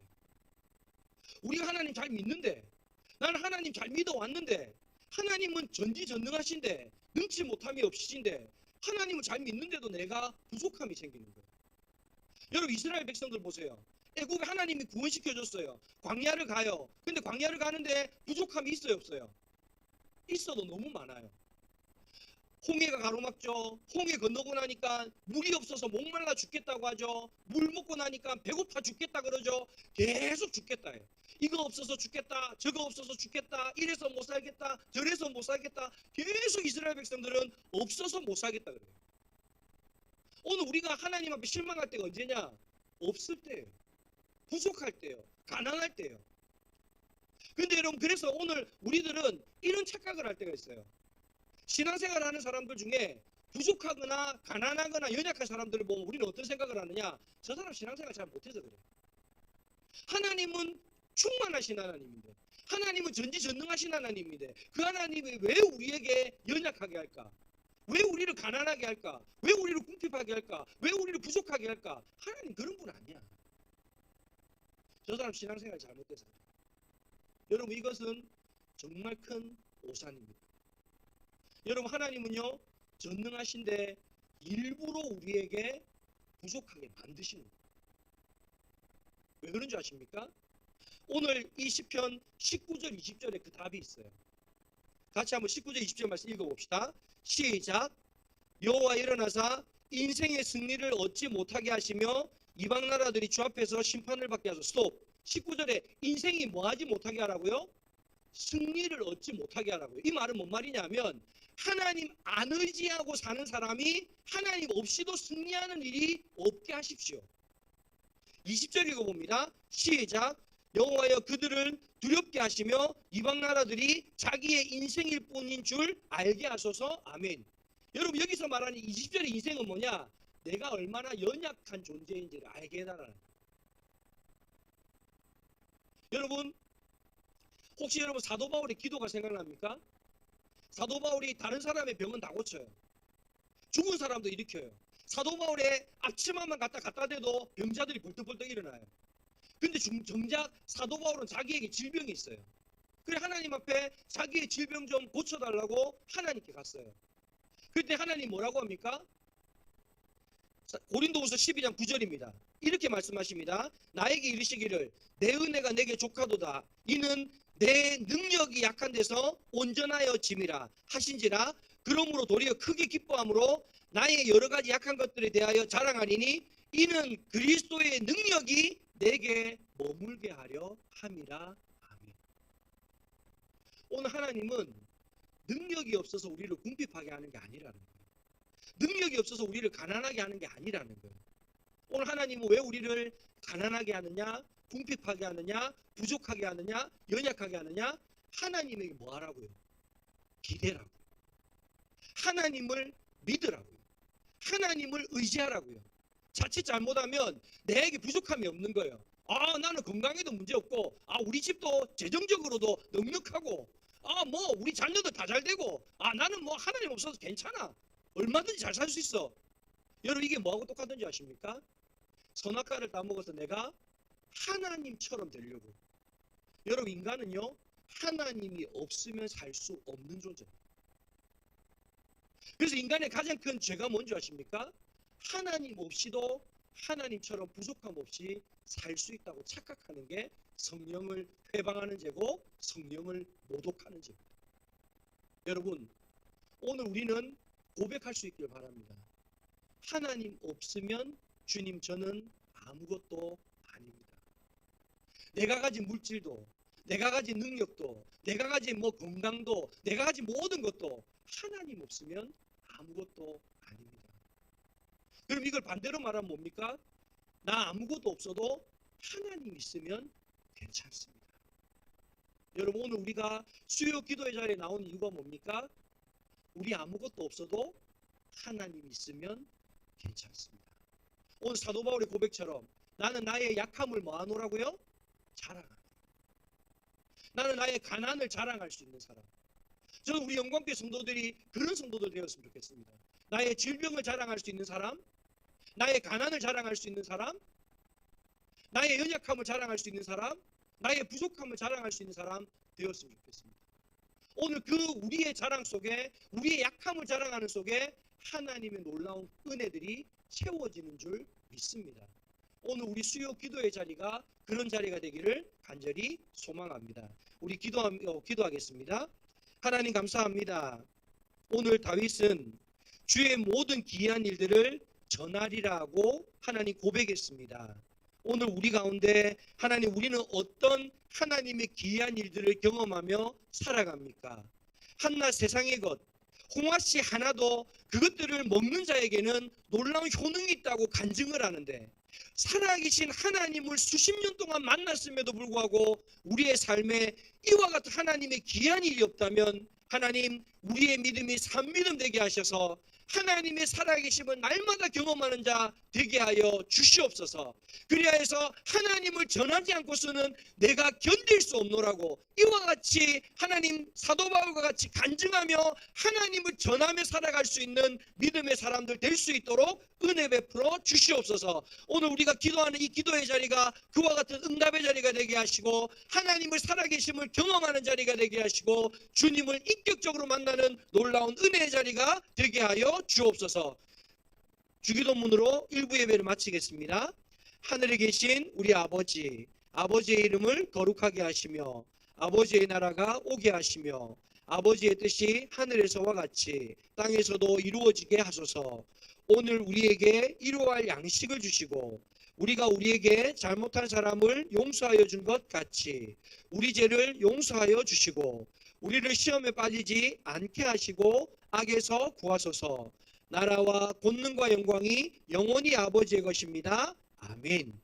우리가 하나님 잘 믿는데, 나는 하나님 잘 믿어왔는데, 하나님은 전지전능하신데 능치 못함이 없으신데 하나님을 잘 믿는데도 내가 부족함이 생기는 거예요. 여러분 이스라엘 백성들 보세요. 애국에 하나님이 구원시켜줬어요. 광야를 가요. 근데 광야를 가는데 부족함이 있어요 없어요? 있어도 너무 많아요. 홍해가 가로막죠. 홍해 건너고 나니까 물이 없어서 목말라 죽겠다고 하죠. 물 먹고 나니까 배고파 죽겠다 그러죠. 계속 죽겠다 해요. 이거 없어서 죽겠다, 저거 없어서 죽겠다, 이래서 못 살겠다, 저래서 못 살겠다. 계속 이스라엘 백성들은 없어서 못 살겠다 그래요. 오늘 우리가 하나님 앞에 실망할 때가 언제냐? 없을 때예요. 부족할 때예요. 가난할 때예요. 근데 여러분 그래서 오늘 우리들은 이런 착각을 할 때가 있어요. 신앙생활 하는 사람들 중에 부족하거나 가난하거나 연약한 사람들을 보면 우리는 어떤 생각을 하느냐? 저 사람 신앙생활 잘 못해서 그래. 하나님은 충만하신 하나님인데, 하나님은 전지전능하신 하나님인데, 그 하나님이 왜 우리에게 연약하게 할까? 왜 우리를 가난하게 할까? 왜 우리를 궁핍하게 할까? 왜 우리를 부족하게 할까? 하나님 그런 분 아니야. 저 사람 신앙생활 잘못돼서 그래. 여러분, 이것은 정말 큰 오산입니다. 여러분, 하나님은요 전능하신데 일부러 우리에게 부족하게 만드시는 거예요. 왜 그런 줄 아십니까? 오늘 이 시편 19절 20절에 그 답이 있어요. 같이 한번 19절 20절 말씀 읽어봅시다. 시작. 여호와 일어나사 인생의 승리를 얻지 못하게 하시며 이방 나라들이 주 앞에서 심판을 받게 하소서. 스톱. 19절에 인생이 뭐하지 못하게 하라고요? 승리를 얻지 못하게 하라고요. 이 말은 뭔 말이냐면 하나님 안 의지하고 사는 사람이 하나님 없이도 승리하는 일이 없게 하십시오. 20절 읽어봅니다. 시작. 여호와여 그들을 두렵게 하시며 이방 나라들이 자기의 인생일 뿐인 줄 알게 하소서. 아멘. 여러분, 여기서 말하는 20절의 인생은 뭐냐? 내가 얼마나 연약한 존재인지를 알게 해달라는 거예요. 여러분, 혹시 여러분 사도 바울의 기도가 생각납니까? 사도 바울이 다른 사람의 병은 다 고쳐요. 죽은 사람도 일으켜요. 사도 바울의 앞치마만 갖다 대도 병자들이 벌떡벌떡 일어나요. 근데 정작 사도 바울은 자기에게 질병이 있어요. 그래 하나님 앞에 자기의 질병 좀 고쳐달라고 하나님께 갔어요. 그때 하나님 뭐라고 합니까? 고린도후서 12장 9절입니다. 이렇게 말씀하십니다. 나에게 이르시기를 내 은혜가 내게 족하도다. 이는 내 능력이 약한 데서 온전하여 짐이라 하신지라. 그러므로 도리어 크게 기뻐함으로 나의 여러 가지 약한 것들에 대하여 자랑하리니 이는 그리스도의 능력이 내게 머물게 하려 함이라. 아멘. 오늘 하나님은 능력이 없어서 우리를 궁핍하게 하는 게 아니라는 거예요. 능력이 없어서 우리를 가난하게 하는 게 아니라는 거예요. 오늘 하나님은 왜 우리를 가난하게 하느냐, 궁핍하게 하느냐, 부족하게 하느냐, 연약하게 하느냐? 하나님에게 뭐 하라고요? 기대라고요. 하나님을 믿으라고요. 하나님을 의지하라고요. 자칫 잘못하면 내게 부족함이 없는 거예요. 아, 나는 건강에도 문제없고, 아, 우리 집도 재정적으로도 넉넉하고, 아, 뭐 우리 자녀도 다 잘되고, 아, 나는 뭐 하나님 없어서 괜찮아. 얼마든지 잘 살 수 있어. 여러분, 이게 뭐하고 똑같은지 아십니까? 선악과를 따먹어서 내가 하나님처럼 되려고. 여러분, 인간은요 하나님이 없으면 살 수 없는 존재입니다. 그래서 인간의 가장 큰 죄가 뭔지 아십니까? 하나님 없이도 하나님처럼 부족함 없이 살 수 있다고 착각하는 게 성령을 회방하는 죄고 성령을 모독하는 죄입니다. 여러분, 오늘 우리는 고백할 수 있길 바랍니다. 하나님 없으면 주님 저는 아무것도 아닙니다. 내가 가진 물질도, 내가 가진 능력도, 내가 가진 뭐 건강도, 내가 가진 모든 것도 하나님 없으면 아무것도 아닙니다. 그럼 이걸 반대로 말하면 뭡니까? 나 아무것도 없어도 하나님 있으면 괜찮습니다. 여러분, 오늘 우리가 수요 기도의 자리에 나온 이유가 뭡니까? 우리 아무것도 없어도 하나님 있으면 괜찮습니다. 오늘 사도 바울의 고백처럼 나는 나의 약함을 뭐하노라고요? 자랑하라. 나는 나의 가난을 자랑할 수 있는 사람. 저는 우리 영광교회 성도들이 그런 성도들 되었으면 좋겠습니다. 나의 질병을 자랑할 수 있는 사람, 나의 가난을 자랑할 수 있는 사람, 나의 연약함을 자랑할 수 있는 사람, 나의 부족함을 자랑할 수 있는 사람 되었으면 좋겠습니다. 오늘 그 우리의 자랑 속에, 우리의 약함을 자랑하는 속에 하나님의 놀라운 은혜들이 채워지는 줄 믿습니다. 오늘 우리 수요 기도의 자리가 그런 자리가 되기를 간절히 소망합니다. 우리 기도하겠습니다. 하나님 감사합니다. 오늘 다윗은 주의 모든 기이한 일들을 전하리라고 하나님 고백했습니다. 오늘 우리 가운데 하나님, 우리는 어떤 하나님의 기이한 일들을 경험하며 살아갑니까? 한낱 세상의 것, 홍화씨 하나도 그것들을 먹는 자에게는 놀라운 효능이 있다고 간증을 하는데, 살아계신 하나님을 수십 년 동안 만났음에도 불구하고 우리의 삶에 이와 같은 하나님의 기이한 일이 없다면 하나님, 우리의 믿음이 산믿음 되게 하셔서 하나님의 살아계심을 날마다 경험하는 자 되게 하여 주시옵소서. 그리하여서 하나님을 전하지 않고서는 내가 견딜 수 없노라고 이와 같이 하나님 사도 바울과 같이 간증하며 하나님을 전하며 살아갈 수 있는 믿음의 사람들 될 수 있도록 은혜 베풀어 주시옵소서. 오늘 우리가 기도하는 이 기도의 자리가 그와 같은 응답의 자리가 되게 하시고 하나님을 살아계심을 경험하는 자리가 되게 하시고 주님을 인격적으로 만나는 놀라운 은혜의 자리가 되게 하여 주옵소서. 주기도문으로 1부 예배를 마치겠습니다. 하늘에 계신 우리 아버지, 아버지의 이름을 거룩하게 하시며 아버지의 나라가 오게 하시며 아버지의 뜻이 하늘에서와 같이 땅에서도 이루어지게 하소서. 오늘 우리에게 일용할 양식을 주시고 우리가 우리에게 잘못한 사람을 용서하여 준 것 같이 우리 죄를 용서하여 주시고 우리를 시험에 빠지지 않게 하시고 악에서 구하소서. 나라와 권능과 영광이 영원히 아버지의 것입니다. 아멘.